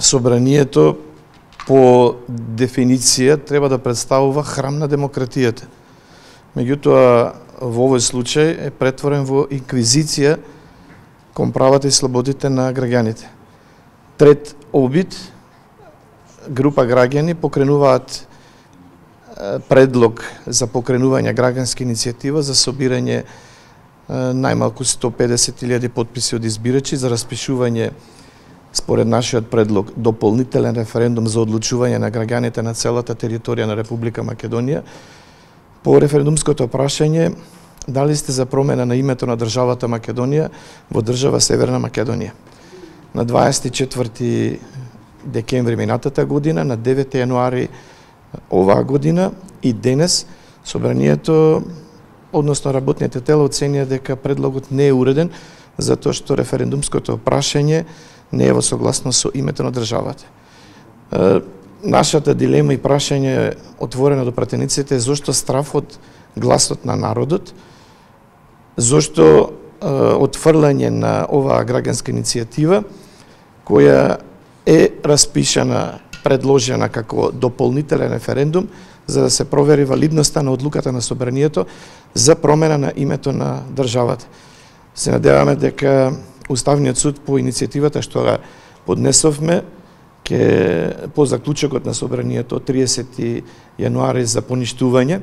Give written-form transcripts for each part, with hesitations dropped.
собранието по дефиниција треба да представува храм на демократијата. Меѓутоа, во овој случај е претворен во инквизиција кон правата и слободите на граѓаните. Трет обид, група граѓани покренуваат предлог за покренување граѓанска иницијатива за собирање најмалку 150.000 потписи од избирачи за распишување, според нашиот предлог, дополнителен референдум за одлучување на граѓаните на целата територија на Република Македонија по референдумското прашање дали сте за промена на името на државата Македонија во држава Северна Македонија. На 24 декември минатата година, на 9 јануари оваа година и денес собранието, односно работните тела, оценија дека предлогот не е уреден затоа што референдумското прашање не е во согласност со името на државата. Нашата дилема и прашање отворено до пратениците е зошто страф од гласот на народот, зошто отфрлање на оваа граѓанска иницијатива која е распишана, предложена како дополнителен референдум за да се провери валидноста на одлуката на собранието за промена на името на државата. Се надеваме дека Уставниот суд по иницијативата што ја поднесовме по заклучокот на собранието од 30 јануари за поништување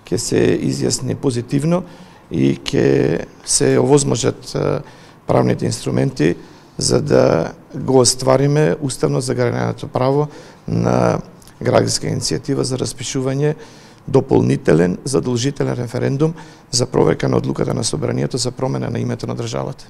ќе се изјасни позитивно и ќе се овозможат правните инструменти за да го оствариме уставно загарантираното право на граѓанска иницијатива за распишување дополнителен задолжителен референдум за проверка на одлуката на собранието за промена на името на државата.